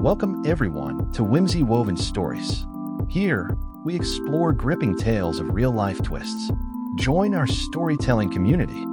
Welcome everyone to Whimsy Woven Stories. Here, we explore gripping tales of real-life twists. Join our storytelling community.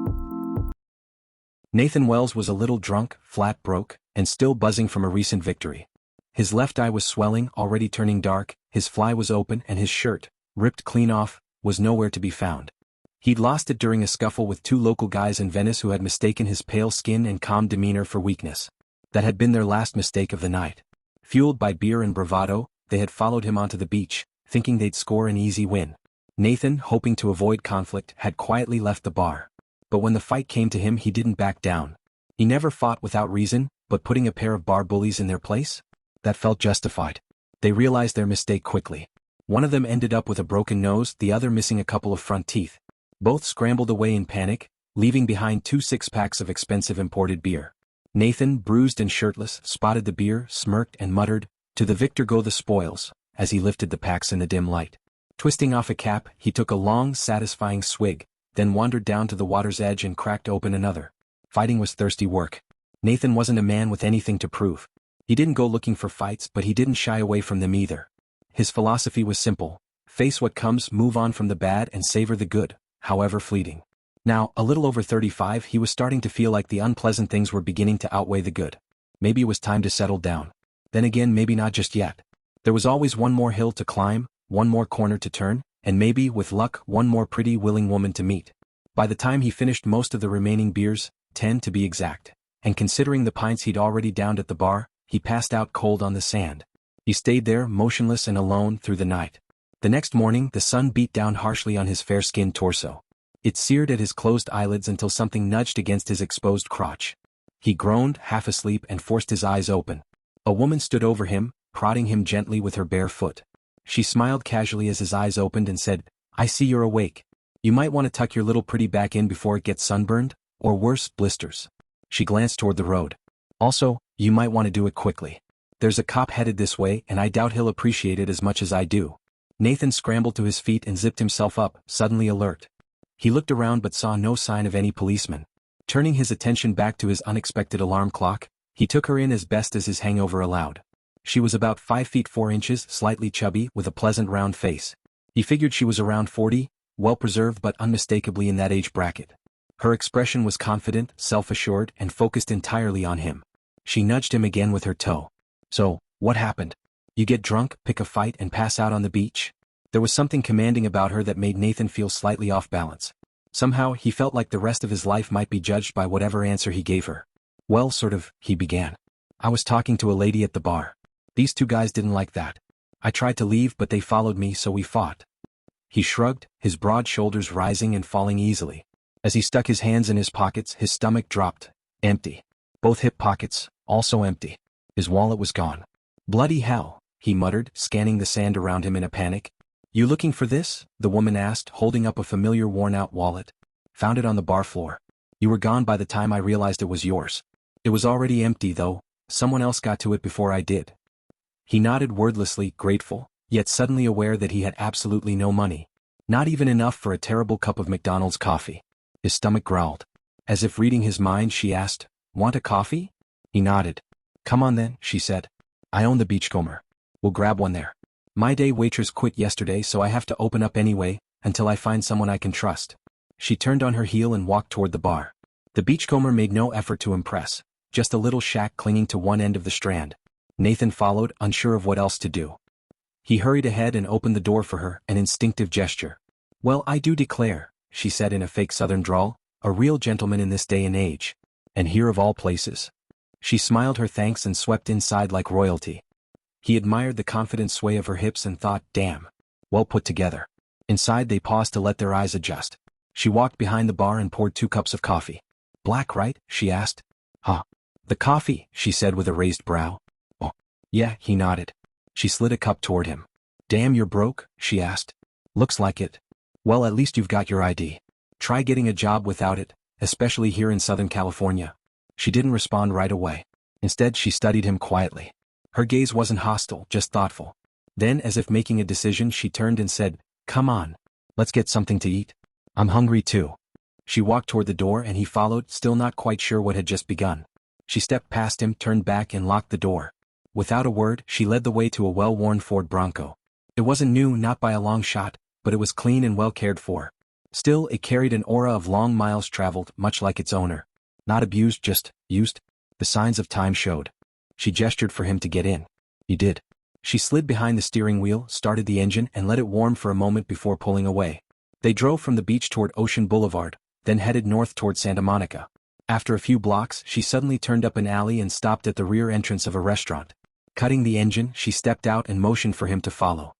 Nathan Wells was a little drunk, flat broke, and still buzzing from a recent victory. His left eye was swelling, already turning dark, his fly was open and his shirt, ripped clean off, was nowhere to be found. He'd lost it during a scuffle with two local guys in Venice who had mistaken his pale skin and calm demeanor for weakness. That had been their last mistake of the night. Fueled by beer and bravado, they had followed him onto the beach, thinking they'd score an easy win. Nathan, hoping to avoid conflict, had quietly left the bar. But when the fight came to him, he didn't back down. He never fought without reason, but putting a pair of bar bullies in their place? That felt justified. They realized their mistake quickly. One of them ended up with a broken nose, the other missing a couple of front teeth. Both scrambled away in panic, leaving behind 2 six-packs of expensive imported beer. Nathan, bruised and shirtless, spotted the beer, smirked and muttered, "To the victor go the spoils," as he lifted the packs in the dim light. Twisting off a cap, he took a long, satisfying swig, then wandered down to the water's edge and cracked open another. Fighting was thirsty work. Nathan wasn't a man with anything to prove. He didn't go looking for fights, but he didn't shy away from them either. His philosophy was simple: face what comes, move on from the bad and savor the good, however fleeting. Now, a little over 35, he was starting to feel like the unpleasant things were beginning to outweigh the good. Maybe it was time to settle down. Then again, maybe not just yet. There was always one more hill to climb, one more corner to turn, and maybe, with luck, one more pretty, willing woman to meet. By the time he finished most of the remaining beers, 10 to be exact, and considering the pints he'd already downed at the bar, he passed out cold on the sand. He stayed there, motionless and alone, through the night. The next morning, the sun beat down harshly on his fair-skinned torso. It seared at his closed eyelids until something nudged against his exposed crotch. He groaned, half asleep, and forced his eyes open. A woman stood over him, prodding him gently with her bare foot. She smiled casually as his eyes opened and said, "I see you're awake. You might want to tuck your little pretty back in before it gets sunburned, or worse, blisters." She glanced toward the road. "Also, you might want to do it quickly. There's a cop headed this way and I doubt he'll appreciate it as much as I do." Nathan scrambled to his feet and zipped himself up, suddenly alert. He looked around but saw no sign of any policeman. Turning his attention back to his unexpected alarm clock, he took her in as best as his hangover allowed. She was about 5 feet 4 inches, slightly chubby, with a pleasant round face. He figured she was around 40, well-preserved but unmistakably in that age bracket. Her expression was confident, self-assured, and focused entirely on him. She nudged him again with her toe. "So, what happened? You get drunk, pick a fight, and pass out on the beach?" There was something commanding about her that made Nathan feel slightly off balance. Somehow, he felt like the rest of his life might be judged by whatever answer he gave her. "Well, sort of," he began. "I was talking to a lady at the bar. These 2 guys didn't like that. I tried to leave but they followed me, so we fought." He shrugged, his broad shoulders rising and falling easily. As he stuck his hands in his pockets, his stomach dropped. Empty. Both hip pockets, also empty. His wallet was gone. "Bloody hell," he muttered, scanning the sand around him in a panic. "You looking for this?" the woman asked, holding up a familiar worn-out wallet. "Found it on the bar floor. You were gone by the time I realized it was yours. It was already empty, though. Someone else got to it before I did." He nodded wordlessly, grateful, yet suddenly aware that he had absolutely no money. Not even enough for a terrible cup of McDonald's coffee. His stomach growled. As if reading his mind, she asked, "Want a coffee?" He nodded. "Come on then," she said. "I own the Beachcomber. We'll grab one there. My day waitress quit yesterday, so I have to open up anyway, until I find someone I can trust." She turned on her heel and walked toward the bar. The Beachcomber made no effort to impress, just a little shack clinging to one end of the strand. Nathan followed, unsure of what else to do. He hurried ahead and opened the door for her, an instinctive gesture. "Well, I do declare," she said in a fake southern drawl, "a real gentleman in this day and age. And here of all places." She smiled her thanks and swept inside like royalty. He admired the confident sway of her hips and thought, damn. Well put together. Inside they paused to let their eyes adjust. She walked behind the bar and poured 2 cups of coffee. "Black, right?" she asked. "Huh. The coffee," she said with a raised brow. "Oh, yeah," he nodded. She slid a cup toward him. "Damn, you're broke?" she asked. "Looks like it. Well, at least you've got your ID. Try getting a job without it, especially here in Southern California." She didn't respond right away. Instead, she studied him quietly. Her gaze wasn't hostile, just thoughtful. Then, as if making a decision, she turned and said, "Come on. Let's get something to eat. I'm hungry too." She walked toward the door and he followed, still not quite sure what had just begun. She stepped past him, turned back and locked the door. Without a word, she led the way to a well-worn Ford Bronco. It wasn't new, not by a long shot, but it was clean and well cared for. Still, it carried an aura of long miles traveled, much like its owner. Not abused, just used. The signs of time showed. She gestured for him to get in. He did. She slid behind the steering wheel, started the engine, and let it warm for a moment before pulling away. They drove from the beach toward Ocean Boulevard, then headed north toward Santa Monica. After a few blocks, she suddenly turned up an alley and stopped at the rear entrance of a restaurant. Cutting the engine, she stepped out and motioned for him to follow.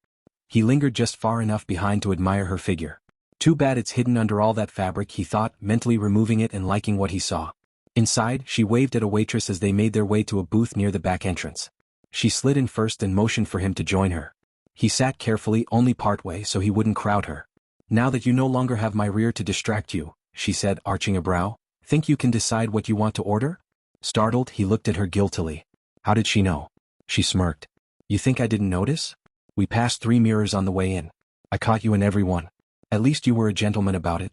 He lingered just far enough behind to admire her figure. Too bad it's hidden under all that fabric, he thought, mentally removing it and liking what he saw. Inside, she waved at a waitress as they made their way to a booth near the back entrance. She slid in first and motioned for him to join her. He sat carefully, only partway so he wouldn't crowd her. Now that you no longer have my rear to distract you, she said, arching a brow, think you can decide what you want to order? Startled, he looked at her guiltily. How did she know? She smirked. You think I didn't notice? We passed 3 mirrors on the way in. I caught you in every one. At least you were a gentleman about it.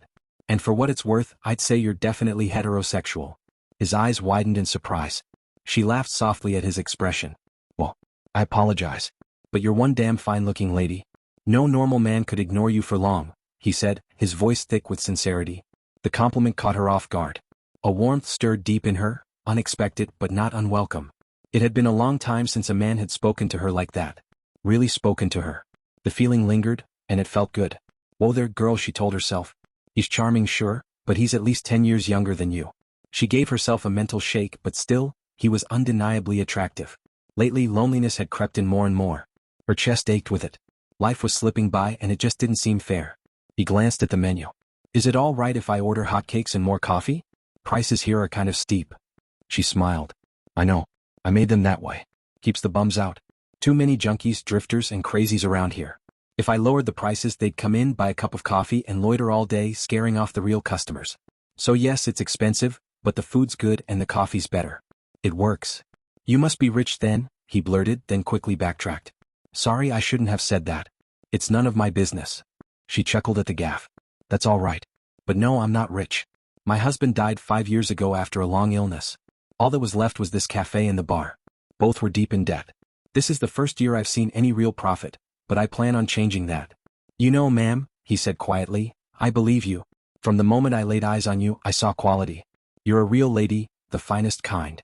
And for what it's worth, I'd say you're definitely heterosexual. His eyes widened in surprise. She laughed softly at his expression. Well, I apologize. But you're one damn fine-looking lady. No normal man could ignore you for long, he said, his voice thick with sincerity. The compliment caught her off guard. A warmth stirred deep in her, unexpected but not unwelcome. It had been a long time since a man had spoken to her like that. Really spoken to her. The feeling lingered, and it felt good. Whoa there, girl, she told herself. He's charming, sure, but he's at least 10 years younger than you. She gave herself a mental shake, but still, he was undeniably attractive. Lately, loneliness had crept in more and more. Her chest ached with it. Life was slipping by and it just didn't seem fair. He glanced at the menu. Is it all right if I order hotcakes and more coffee? Prices here are kind of steep. She smiled. I know. I made them that way. Keeps the bums out. Too many junkies, drifters, and crazies around here. If I lowered the prices, they'd come in, buy a cup of coffee, and loiter all day, scaring off the real customers. So yes, it's expensive, but the food's good and the coffee's better. It works. You must be rich then, he blurted, then quickly backtracked. Sorry, I shouldn't have said that. It's none of my business. She chuckled at the gaffe. That's all right. But no, I'm not rich. My husband died 5 years ago after a long illness. All that was left was this cafe and the bar. Both were deep in debt. This is the first year I've seen any real profit, but I plan on changing that. You know, ma'am, he said quietly, I believe you. From the moment I laid eyes on you, I saw quality. You're a real lady, the finest kind.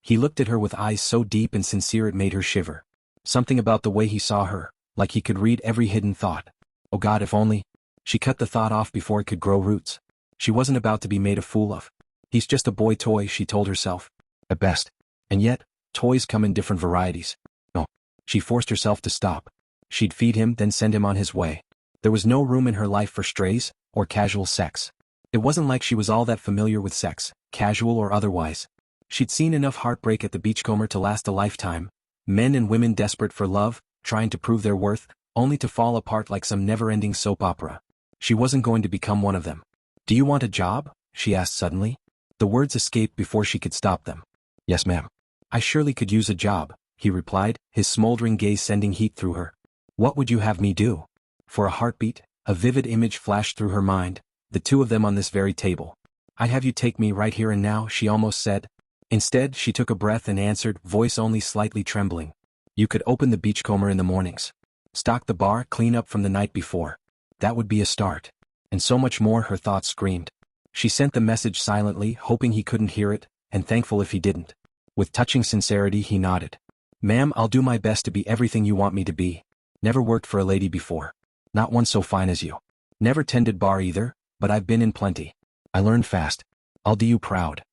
He looked at her with eyes so deep and sincere it made her shiver. Something about the way he saw her, like he could read every hidden thought. Oh God, if only. She cut the thought off before it could grow roots. She wasn't about to be made a fool of. He's just a boy toy, she told herself. At best. And yet, toys come in different varieties. No. She forced herself to stop. She'd feed him, then send him on his way. There was no room in her life for strays, or casual sex. It wasn't like she was all that familiar with sex, casual or otherwise. She'd seen enough heartbreak at the Beachcomber to last a lifetime. Men and women desperate for love, trying to prove their worth, only to fall apart like some never-ending soap opera. She wasn't going to become one of them. Do you want a job? She asked suddenly. The words escaped before she could stop them. Yes, ma'am. I surely could use a job, he replied, his smoldering gaze sending heat through her. What would you have me do? For a heartbeat, a vivid image flashed through her mind, the two of them on this very table. I'd have you take me right here and now, she almost said. Instead, she took a breath and answered, voice only slightly trembling. You could open the Beachcomber in the mornings. Stock the bar, clean up from the night before. That would be a start. And so much more, her thoughts screamed. She sent the message silently, hoping he couldn't hear it, and thankful if he didn't. With touching sincerity, he nodded. Ma'am, I'll do my best to be everything you want me to be. Never worked for a lady before. Not one so fine as you. Never tended bar either, but I've been in plenty. I learned fast. I'll do you proud.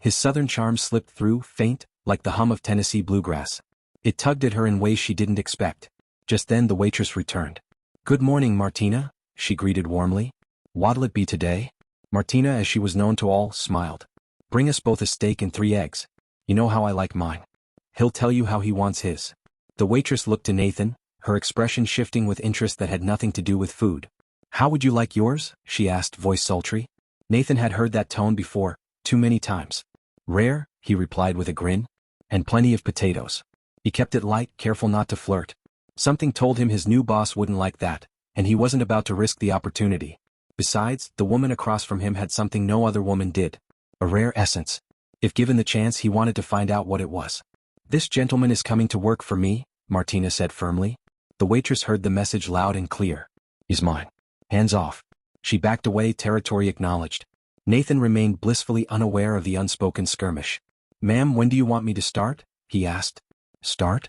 His southern charm slipped through, faint, like the hum of Tennessee bluegrass. It tugged at her in ways she didn't expect. Just then the waitress returned. Good morning, Martina, she greeted warmly. What'll it be today? Martina, as she was known to all, smiled. Bring us both a steak and 3 eggs. You know how I like mine. He'll tell you how he wants his. The waitress looked to Nathan, her expression shifting with interest that had nothing to do with food. How would you like yours? She asked, voice sultry. Nathan had heard that tone before, too many times. Rare, he replied with a grin. And plenty of potatoes. He kept it light, careful not to flirt. Something told him his new boss wouldn't like that, and he wasn't about to risk the opportunity. Besides, the woman across from him had something no other woman did. A rare essence. If given the chance, he wanted to find out what it was. "This gentleman is coming to work for me," Martina said firmly. The waitress heard the message loud and clear. "He's mine. Hands off." She backed away, territory acknowledged. Nathan remained blissfully unaware of the unspoken skirmish. "Ma'am, when do you want me to start?" he asked. "Start?"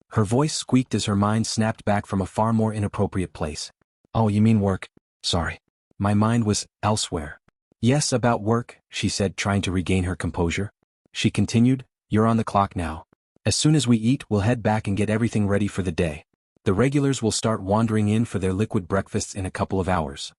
Her voice squeaked as her mind snapped back from a far more inappropriate place. "Oh, you mean work? Sorry. My mind was elsewhere." "Yes, about work," she said, trying to regain her composure. She continued, "You're on the clock now. As soon as we eat, we'll head back and get everything ready for the day. The regulars will start wandering in for their liquid breakfasts in a couple of hours."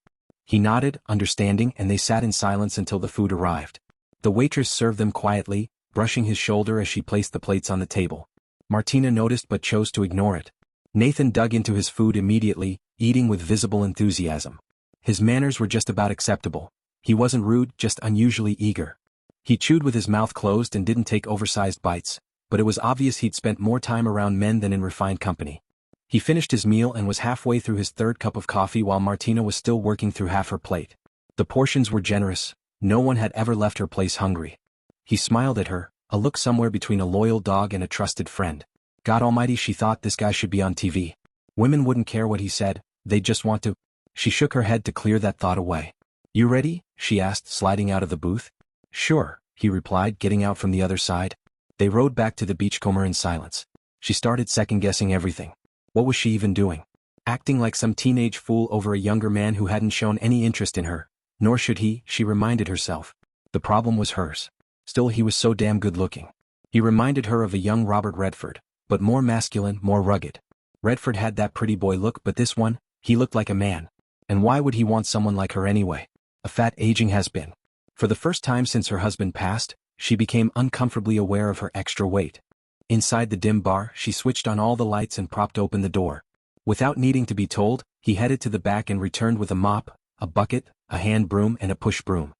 He nodded, understanding, and they sat in silence until the food arrived. The waitress served them quietly, brushing his shoulder as she placed the plates on the table. Martina noticed but chose to ignore it. Nathan dug into his food immediately, eating with visible enthusiasm. His manners were just about acceptable. He wasn't rude, just unusually eager. He chewed with his mouth closed and didn't take oversized bites, but it was obvious he'd spent more time around men than in refined company. He finished his meal and was halfway through his third cup of coffee while Martina was still working through half her plate. The portions were generous. No one had ever left her place hungry. He smiled at her, a look somewhere between a loyal dog and a trusted friend. God almighty, she thought, this guy should be on TV. Women wouldn't care what he said, they'd just want to. She shook her head to clear that thought away. "You ready?" she asked, sliding out of the booth. "Sure," he replied, getting out from the other side. They rode back to the beachcomber in silence. She started second-guessing everything. What was she even doing? Acting like some teenage fool over a younger man who hadn't shown any interest in her. Nor should he, she reminded herself. The problem was hers. Still, he was so damn good-looking. He reminded her of a young Robert Redford, but more masculine, more rugged. Redford had that pretty boy look, but this one, he looked like a man. And why would he want someone like her anyway? A fat, aging has-been. For the first time since her husband passed, she became uncomfortably aware of her extra weight. Inside the dim bar, she switched on all the lights and propped open the door. Without needing to be told, he headed to the back and returned with a mop, a bucket, a hand broom and a push broom.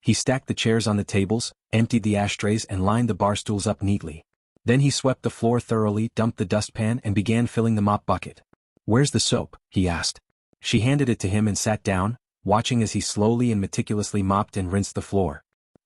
He stacked the chairs on the tables, emptied the ashtrays and lined the bar stools up neatly. Then he swept the floor thoroughly, dumped the dustpan and began filling the mop bucket. "Where's the soap?" he asked. She handed it to him and sat down, watching as he slowly and meticulously mopped and rinsed the floor.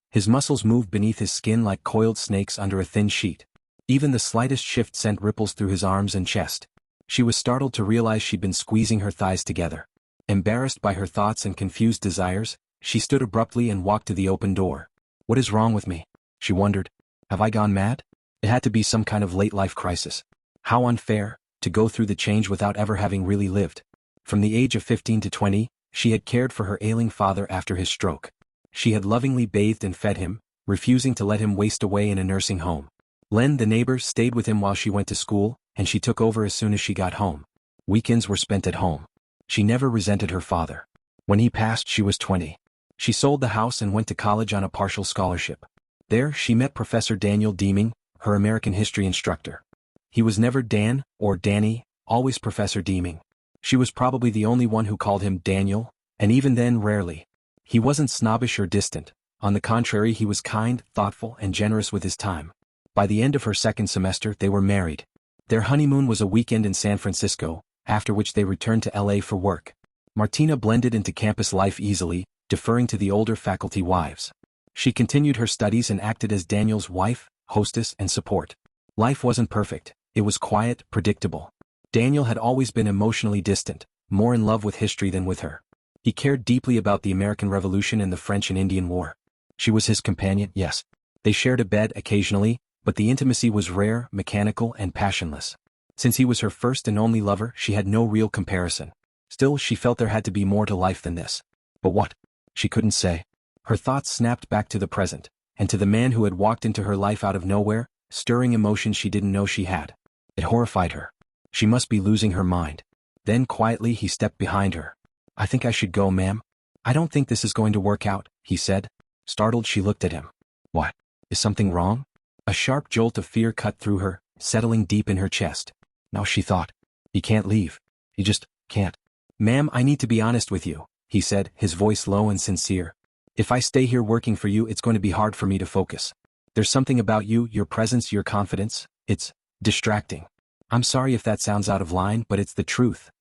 His muscles moved beneath his skin like coiled snakes under a thin sheet. Even the slightest shift sent ripples through his arms and chest. She was startled to realize she'd been squeezing her thighs together. Embarrassed by her thoughts and confused desires, she stood abruptly and walked to the open door. "What is wrong with me?" she wondered. "Have I gone mad?" It had to be some kind of late-life crisis. How unfair, to go through the change without ever having really lived. From the age of 15 to 20, she had cared for her ailing father after his stroke. She had lovingly bathed and fed him, refusing to let him waste away in a nursing home. Len, the neighbor, stayed with him while she went to school, and she took over as soon as she got home. Weekends were spent at home. She never resented her father. When he passed, she was 20. She sold the house and went to college on a partial scholarship. There, she met Professor Daniel Deeming, her American history instructor. He was never Dan or Danny, always Professor Deeming. She was probably the only one who called him Daniel, and even then rarely. He wasn't snobbish or distant. On the contrary, he was kind, thoughtful, and generous with his time. By the end of her second semester, they were married. Their honeymoon was a weekend in San Francisco, after which they returned to LA for work. Martina blended into campus life easily, deferring to the older faculty wives. She continued her studies and acted as Daniel's wife, hostess, and support. Life wasn't perfect. It was quiet, predictable. Daniel had always been emotionally distant, more in love with history than with her. He cared deeply about the American Revolution and the French and Indian War. She was his companion, yes. They shared a bed occasionally, but the intimacy was rare, mechanical, and passionless. Since he was her first and only lover, she had no real comparison. Still, she felt there had to be more to life than this. But what? She couldn't say. Her thoughts snapped back to the present, and to the man who had walked into her life out of nowhere, stirring emotions she didn't know she had. It horrified her. She must be losing her mind. Then quietly he stepped behind her. "I think I should go, ma'am." "I don't think this is going to work out," he said. Startled, she looked at him. "What? Is something wrong?" A sharp jolt of fear cut through her, settling deep in her chest. Now she thought. He can't leave. He just can't. "Ma'am, I need to be honest with you," he said, his voice low and sincere. "If I stay here working for you, it's going to be hard for me to focus. There's something about you, your presence, your confidence, it's distracting. I'm sorry if that sounds out of line, but it's the truth."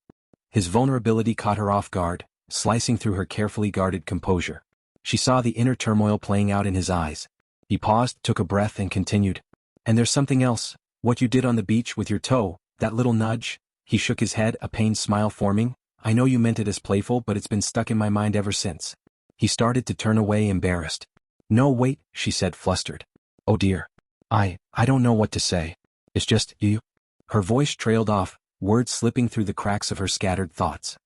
His vulnerability caught her off guard, slicing through her carefully guarded composure. She saw the inner turmoil playing out in his eyes. He paused, took a breath and continued. "And there's something else. What you did on the beach with your toe, that little nudge? He shook his head, a pained smile forming. I know you meant it as playful, but it's been stuck in my mind ever since. He started to turn away, embarrassed. No, wait, she said, flustered. Oh dear. I don't know what to say. It's just, you. Her voice trailed off, words slipping through the cracks of her scattered thoughts.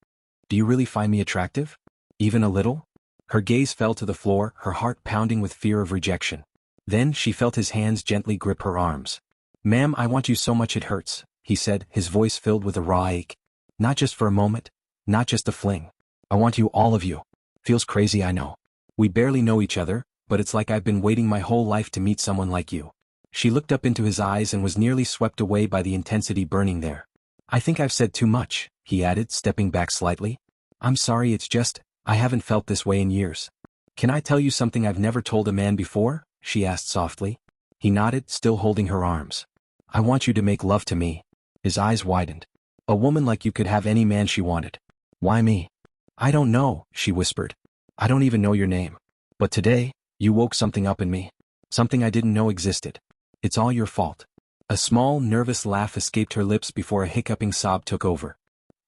Do you really find me attractive? Even a little? Her gaze fell to the floor, her heart pounding with fear of rejection. Then she felt his hands gently grip her arms. Ma'am, I want you so much it hurts, he said, his voice filled with a raw ache. Not just for a moment, not just a fling. I want you, all of you. Feels crazy, I know. We barely know each other, but it's like I've been waiting my whole life to meet someone like you. She looked up into his eyes and was nearly swept away by the intensity burning there. I think I've said too much, he added, stepping back slightly. I'm sorry, it's just, I haven't felt this way in years. Can I tell you something I've never told a man before? She asked softly. He nodded, still holding her arms. I want you to make love to me. His eyes widened. A woman like you could have any man she wanted. Why me? I don't know, she whispered. I don't even know your name. But today, you woke something up in me. Something I didn't know existed. It's all your fault. A small, nervous laugh escaped her lips before a hiccuping sob took over.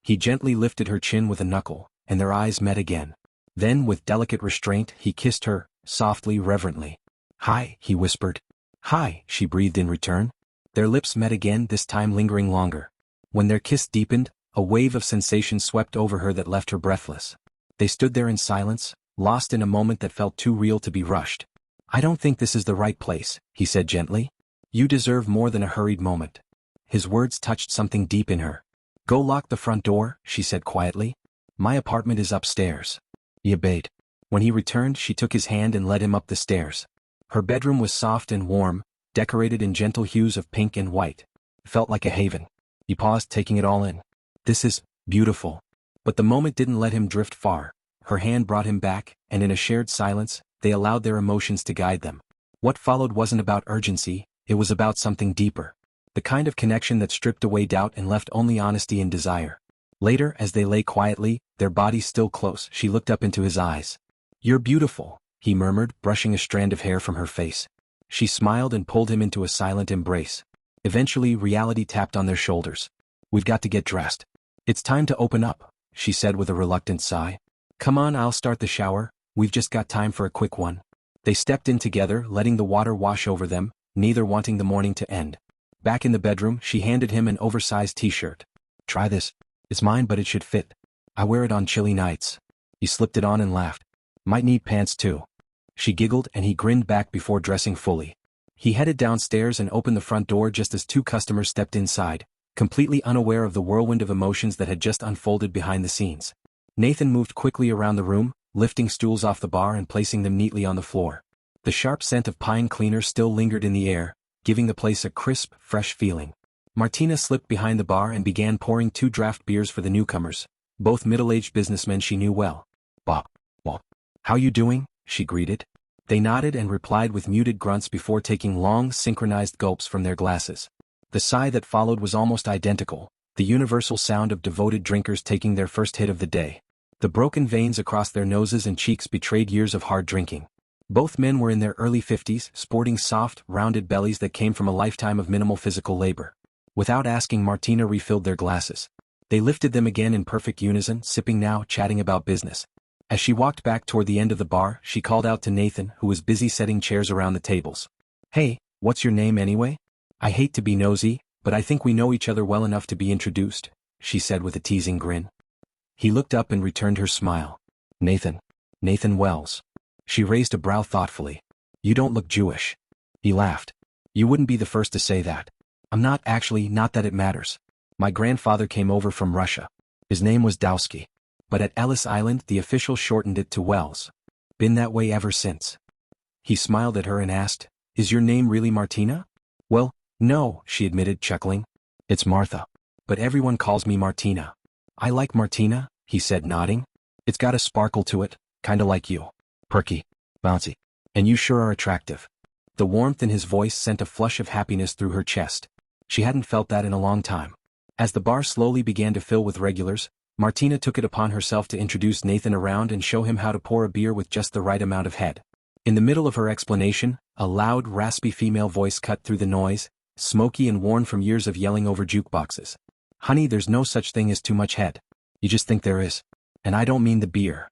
He gently lifted her chin with a knuckle, and their eyes met again. Then, with delicate restraint, he kissed her, softly, reverently. Hi, he whispered. Hi, she breathed in return. Their lips met again, this time lingering longer. When their kiss deepened, a wave of sensation swept over her that left her breathless. They stood there in silence, lost in a moment that felt too real to be rushed. I don't think this is the right place, he said gently. You deserve more than a hurried moment. His words touched something deep in her. Go lock the front door, she said quietly. My apartment is upstairs. He obeyed. When he returned, she took his hand and led him up the stairs. Her bedroom was soft and warm, decorated in gentle hues of pink and white. It felt like a haven. He paused, taking it all in. This is beautiful. But the moment didn't let him drift far. Her hand brought him back, and in a shared silence, they allowed their emotions to guide them. What followed wasn't about urgency, it was about something deeper. The kind of connection that stripped away doubt and left only honesty and desire. Later, as they lay quietly, their bodies still close, she looked up into his eyes. You're beautiful, he murmured, brushing a strand of hair from her face. She smiled and pulled him into a silent embrace. Eventually, reality tapped on their shoulders. We've got to get dressed. It's time to open up, she said with a reluctant sigh. Come on, I'll start the shower, we've just got time for a quick one. They stepped in together, letting the water wash over them, neither wanting the morning to end. Back in the bedroom, she handed him an oversized t-shirt. Try this. It's mine, but it should fit. I wear it on chilly nights. He slipped it on and laughed. Might need pants too. She giggled and he grinned back before dressing fully. He headed downstairs and opened the front door just as two customers stepped inside, completely unaware of the whirlwind of emotions that had just unfolded behind the scenes. Nathan moved quickly around the room, lifting stools off the bar and placing them neatly on the floor. The sharp scent of pine cleaner still lingered in the air, giving the place a crisp, fresh feeling. Martina slipped behind the bar and began pouring 2 draft beers for the newcomers, both middle-aged businessmen she knew well. Bob. How you doing? She greeted. They nodded and replied with muted grunts before taking long, synchronized gulps from their glasses. The sigh that followed was almost identical, the universal sound of devoted drinkers taking their first hit of the day. The broken veins across their noses and cheeks betrayed years of hard drinking. Both men were in their early 50s, sporting soft, rounded bellies that came from a lifetime of minimal physical labor. Without asking, Martina refilled their glasses. They lifted them again in perfect unison, sipping now, chatting about business. As she walked back toward the end of the bar, she called out to Nathan, who was busy setting chairs around the tables. Hey, what's your name anyway? I hate to be nosy, but I think we know each other well enough to be introduced, she said with a teasing grin. He looked up and returned her smile. Nathan Wells. She raised a brow thoughtfully. You don't look Jewish. He laughed. You wouldn't be the first to say that. I'm not actually, not that it matters. My grandfather came over from Russia. His name was Dowski. But at Ellis Island the officials shortened it to Wells. Been that way ever since. He smiled at her and asked, Is your name really Martina? Well, no, she admitted, chuckling. It's Martha. But everyone calls me Martina. I like Martina, he said, nodding. It's got a sparkle to it, kinda like you. Perky. Bouncy. And you sure are attractive. The warmth in his voice sent a flush of happiness through her chest. She hadn't felt that in a long time. As the bar slowly began to fill with regulars, Martina took it upon herself to introduce Nathan around and show him how to pour a beer with just the right amount of head. In the middle of her explanation, a loud, raspy female voice cut through the noise. smoky and worn from years of yelling over jukeboxes. Honey, there's no such thing as too much head. You just think there is. And I don't mean the beer.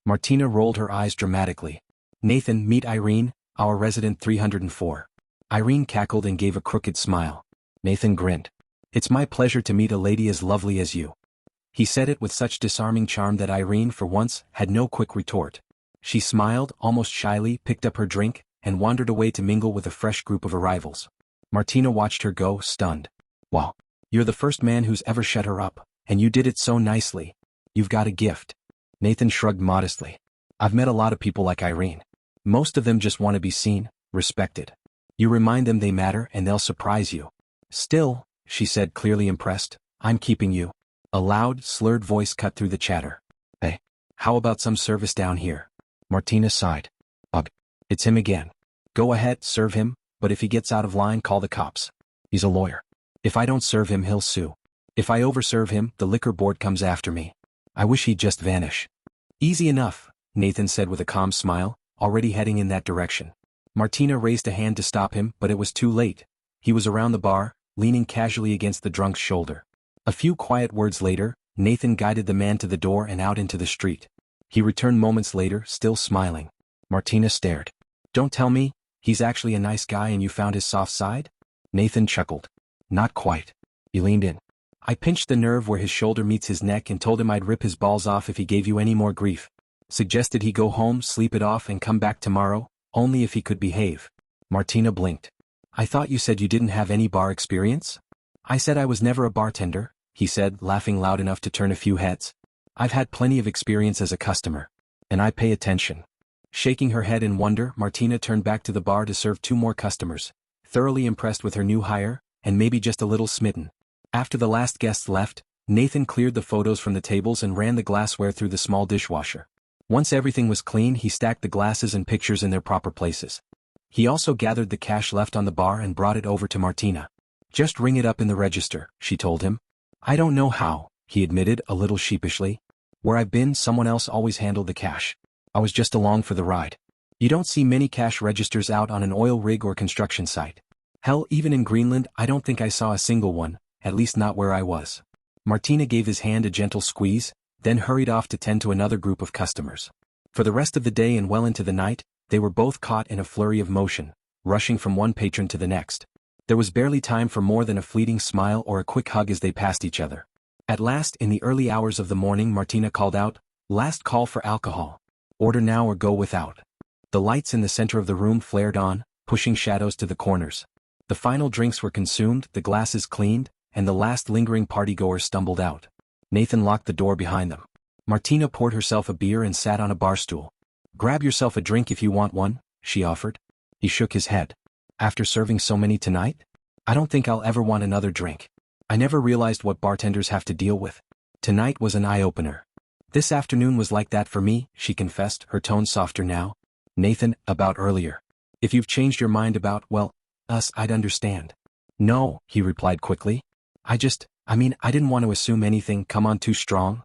Martina rolled her eyes dramatically. Nathan, meet Irene, our resident 304. Irene cackled and gave a crooked smile. Nathan grinned. It's my pleasure to meet a lady as lovely as you. He said it with such disarming charm that Irene, for once, had no quick retort. She smiled, almost shyly, picked up her drink, and wandered away to mingle with a fresh group of arrivals. Martina watched her go, stunned. Wow. You're the first man who's ever shut her up, and you did it so nicely. You've got a gift. Nathan shrugged modestly. I've met a lot of people like Irene. Most of them just want to be seen, respected. You remind them they matter and they'll surprise you. Still, she said, clearly impressed, I'm keeping you. A loud, slurred voice cut through the chatter. Hey, how about some service down here? Martina sighed. Ugh, it's him again. Go ahead, serve him, but if he gets out of line, call the cops. He's a lawyer. If I don't serve him, he'll sue. If I overserve him, the liquor board comes after me. I wish he'd just vanish. Easy enough, Nathan said with a calm smile, already heading in that direction. Martina raised a hand to stop him, but it was too late. He was around the bar, leaning casually against the drunk's shoulder. A few quiet words later, Nathan guided the man to the door and out into the street. He returned moments later, still smiling. Martina stared. Don't tell me, he's actually a nice guy and you found his soft side? Nathan chuckled. Not quite. He leaned in. I pinched the nerve where his shoulder meets his neck and told him I'd rip his balls off if he gave you any more grief. Suggested he go home, sleep it off and come back tomorrow, only if he could behave. Martina blinked. I thought you said you didn't have any bar experience? I said I was never a bartender, he said, laughing loud enough to turn a few heads. I've had plenty of experience as a customer. And I pay attention. Shaking her head in wonder, Martina turned back to the bar to serve 2 more customers, thoroughly impressed with her new hire, and maybe just a little smitten. After the last guests left, Nathan cleared the photos from the tables and ran the glassware through the small dishwasher. Once everything was clean, he stacked the glasses and pictures in their proper places. He also gathered the cash left on the bar and brought it over to Martina. Just ring it up in the register, she told him. I don't know how, he admitted a little sheepishly. Where I've been, someone else always handled the cash. I was just along for the ride. You don't see many cash registers out on an oil rig or construction site. Hell, even in Greenland, I don't think I saw a single one, at least not where I was. Martina gave his hand a gentle squeeze, then hurried off to tend to another group of customers. For the rest of the day and well into the night, they were both caught in a flurry of motion, rushing from one patron to the next. There was barely time for more than a fleeting smile or a quick hug as they passed each other. At last, in the early hours of the morning, Martina called out, "Last call for alcohol. Order now or go without." The lights in the center of the room flared on, pushing shadows to the corners. The final drinks were consumed, the glasses cleaned, and the last lingering partygoers stumbled out. Nathan locked the door behind them. Martina poured herself a beer and sat on a bar stool. "Grab yourself a drink if you want one," she offered. He shook his head. "After serving so many tonight? I don't think I'll ever want another drink. I never realized what bartenders have to deal with. Tonight was an eye-opener." "This afternoon was like that for me," she confessed, her tone softer now. "Nathan, about earlier. If you've changed your mind about, well, us, I'd understand." "No," he replied quickly. I didn't want to assume anything come on too strong."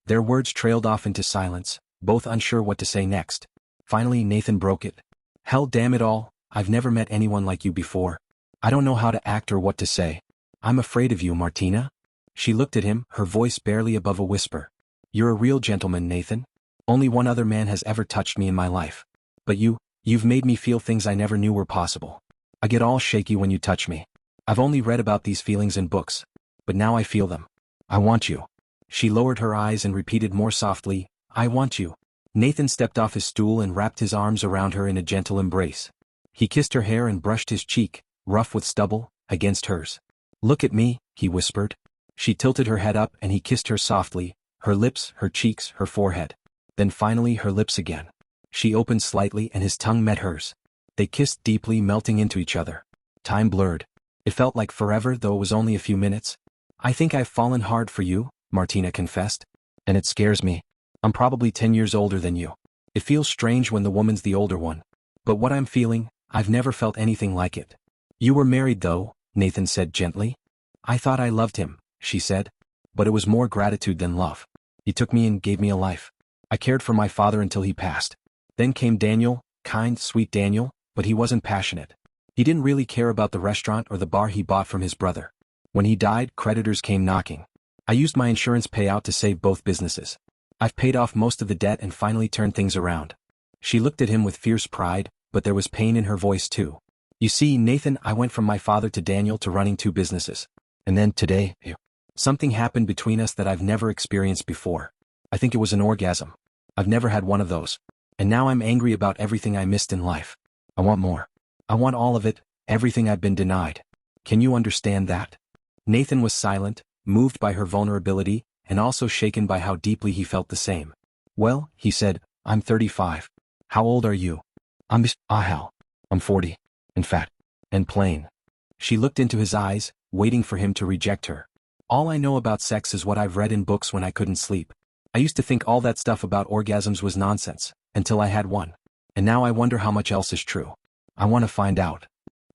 Their words trailed off into silence, both unsure what to say next. Finally, Nathan broke it. "Hell damn it all, I've never met anyone like you before. I don't know how to act or what to say. I'm afraid of you, Martina." She looked at him, her voice barely above a whisper. "You're a real gentleman, Nathan. Only one other man has ever touched me in my life. But you've made me feel things I never knew were possible. I get all shaky when you touch me. I've only read about these feelings in books. But now I feel them. I want you." She lowered her eyes and repeated more softly, "I want you." Nathan stepped off his stool and wrapped his arms around her in a gentle embrace. He kissed her hair and brushed his cheek, rough with stubble, against hers. "Look at me," he whispered. She tilted her head up and he kissed her softly, her lips, her cheeks, her forehead. Then finally her lips again. She opened slightly and his tongue met hers. They kissed deeply, melting into each other. Time blurred. It felt like forever, though it was only a few minutes. "I think I've fallen hard for you," Martina confessed. "And it scares me. I'm probably 10 years older than you. It feels strange when the woman's the older one. But what I'm feeling, I've never felt anything like it." "You were married though," Nathan said gently. "I thought I loved him," she said. "But it was more gratitude than love. He took me and gave me a life. I cared for my father until he passed. Then came Daniel, kind, sweet Daniel, but he wasn't passionate. He didn't really care about the restaurant or the bar he bought from his brother. When he died, creditors came knocking. I used my insurance payout to save both businesses. I've paid off most of the debt and finally turned things around. She looked at him with fierce pride, but there was pain in her voice too. You see, Nathan, I went from my father to Daniel to running 2 businesses. And then today, something happened between us that I've never experienced before. I think it was an orgasm. I've never had one of those. And now I'm angry about everything I missed in life. I want more. I want all of it, everything I've been denied. Can you understand that? Nathan was silent, moved by her vulnerability, and also shaken by how deeply he felt the same. Well, he said, I'm 35. How old are you? I'm 40. In fact. And plain. She looked into his eyes, waiting for him to reject her. All I know about sex is what I've read in books when I couldn't sleep. I used to think all that stuff about orgasms was nonsense, until I had one. And now I wonder how much else is true. I want to find out.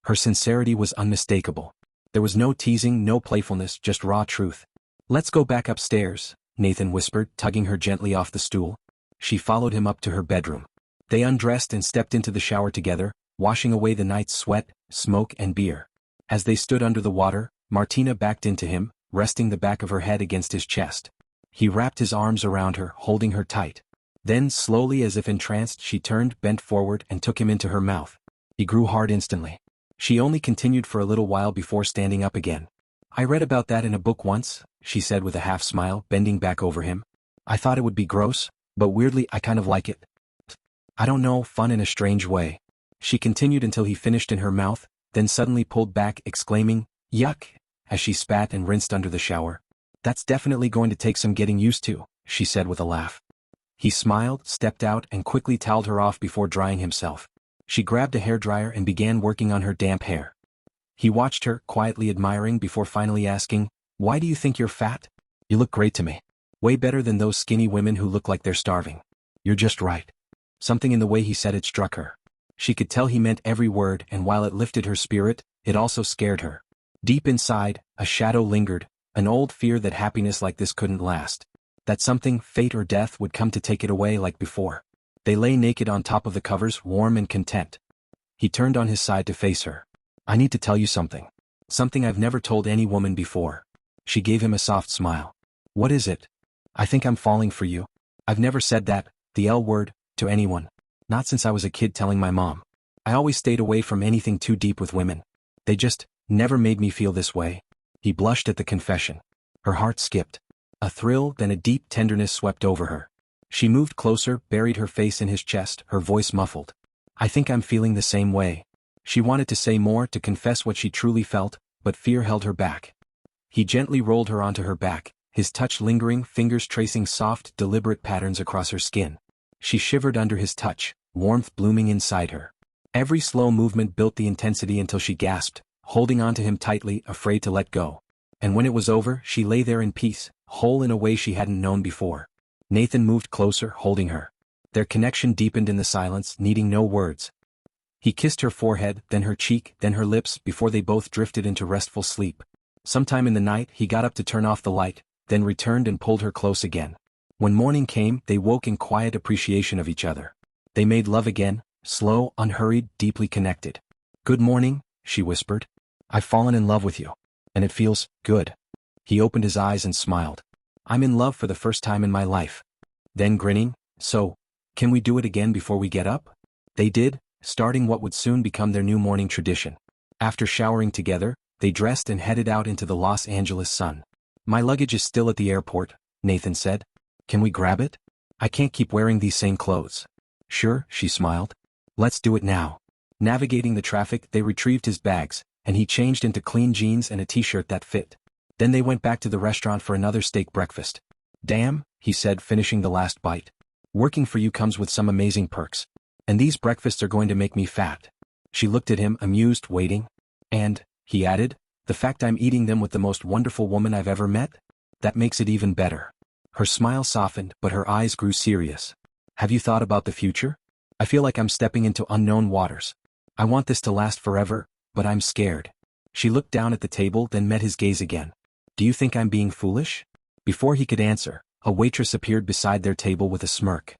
Her sincerity was unmistakable. There was no teasing, no playfulness, just raw truth. Let's go back upstairs, Nathan whispered, tugging her gently off the stool. She followed him up to her bedroom. They undressed and stepped into the shower together, washing away the night's sweat, smoke and beer. As they stood under the water, Martina backed into him, resting the back of her head against his chest. He wrapped his arms around her, holding her tight. Then, slowly as if entranced, she turned, bent forward and took him into her mouth. He grew hard instantly. She only continued for a little while before standing up again. I read about that in a book once, she said with a half smile, bending back over him. I thought it would be gross, but weirdly I kind of like it. I don't know, fun in a strange way. She continued until he finished in her mouth, then suddenly pulled back, exclaiming, yuck, as she spat and rinsed under the shower. That's definitely going to take some getting used to, she said with a laugh. He smiled, stepped out and quickly toweled her off before drying himself. She grabbed a hairdryer and began working on her damp hair. He watched her, quietly admiring before finally asking, why do you think you're fat? You look great to me. Way better than those skinny women who look like they're starving. You're just right. Something in the way he said it struck her. She could tell he meant every word, and while it lifted her spirit, it also scared her. Deep inside, a shadow lingered, an old fear that happiness like this couldn't last. That something, fate or death, would come to take it away like before. They lay naked on top of the covers, warm and content. He turned on his side to face her. I need to tell you something. Something I've never told any woman before. She gave him a soft smile. What is it? I think I'm falling for you. I've never said that, the L word, to anyone. Not since I was a kid telling my mom. I always stayed away from anything too deep with women. They just never made me feel this way. He blushed at the confession. Her heart skipped. A thrill, then a deep tenderness swept over her. She moved closer, buried her face in his chest, her voice muffled. I think I'm feeling the same way. She wanted to say more, to confess what she truly felt, but fear held her back. He gently rolled her onto her back, his touch lingering, fingers tracing soft, deliberate patterns across her skin. She shivered under his touch, warmth blooming inside her. Every slow movement built the intensity until she gasped, holding onto him tightly, afraid to let go. And when it was over, she lay there in peace, whole in a way she hadn't known before. Nathan moved closer, holding her. Their connection deepened in the silence, needing no words. He kissed her forehead, then her cheek, then her lips, before they both drifted into restful sleep. Sometime in the night, he got up to turn off the light, then returned and pulled her close again. When morning came, they woke in quiet appreciation of each other. They made love again, slow, unhurried, deeply connected. Good morning, she whispered. I've fallen in love with you. And it feels good. He opened his eyes and smiled. I'm in love for the first time in my life. Then grinning, so, can we do it again before we get up? They did, starting what would soon become their new morning tradition. After showering together, they dressed and headed out into the Los Angeles sun. My luggage is still at the airport, Nathan said. Can we grab it? I can't keep wearing these same clothes. Sure, she smiled. Let's do it now. Navigating the traffic, they retrieved his bags, and he changed into clean jeans and a t-shirt that fit. Then they went back to the restaurant for another steak breakfast. Damn, he said, finishing the last bite. Working for you comes with some amazing perks. And these breakfasts are going to make me fat. She looked at him, amused, waiting. And, he added, the fact I'm eating them with the most wonderful woman I've ever met? That makes it even better. Her smile softened, but her eyes grew serious. Have you thought about the future? I feel like I'm stepping into unknown waters. I want this to last forever, but I'm scared. She looked down at the table, then met his gaze again. Do you think I'm being foolish? Before he could answer, a waitress appeared beside their table with a smirk.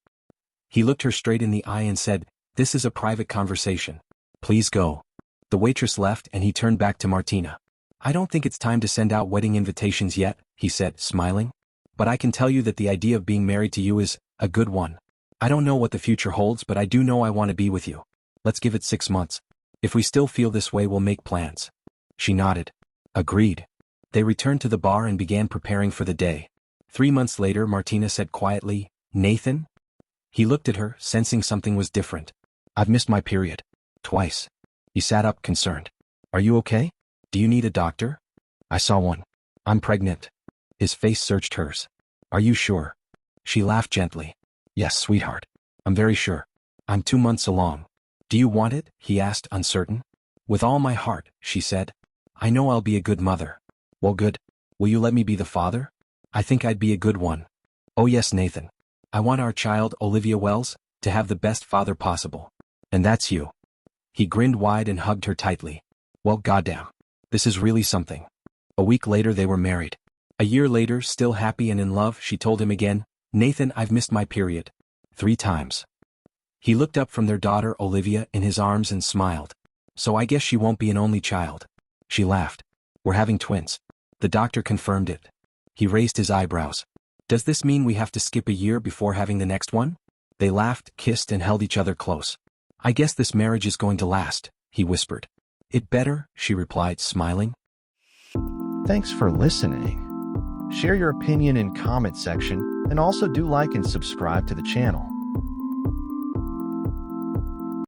He looked her straight in the eye and said, This is a private conversation. Please go. The waitress left and he turned back to Martina. I don't think it's time to send out wedding invitations yet, he said, smiling. But I can tell you that the idea of being married to you is a good one. I don't know what the future holds, but I do know I want to be with you. Let's give it 6 months. If we still feel this way, we'll make plans. She nodded. Agreed. They returned to the bar and began preparing for the day. 3 months later, Martina said quietly, Nathan? He looked at her, sensing something was different. I've missed my period. Twice. He sat up, concerned. Are you okay? Do you need a doctor? I saw one. I'm pregnant. His face searched hers. Are you sure? She laughed gently. Yes, sweetheart. I'm very sure. I'm 2 months along. Do you want it? He asked, uncertain. With all my heart, she said. I know I'll be a good mother. Well, good. Will you let me be the father? I think I'd be a good one. Oh yes, Nathan. I want our child, Olivia Wells, to have the best father possible. And that's you. He grinned wide and hugged her tightly. Well, goddamn. This is really something. A week later they were married. A year later, still happy and in love, she told him again, Nathan, I've missed my period. 3 times. He looked up from their daughter, Olivia, in his arms and smiled. So I guess she won't be an only child. She laughed. We're having twins. The doctor confirmed it. He raised his eyebrows. Does this mean we have to skip a year before having the next one? They laughed, kissed, and held each other close. I guess this marriage is going to last, he whispered. It better, she replied, smiling. Thanks for listening. Share your opinion in comment section and also do like and subscribe to the channel.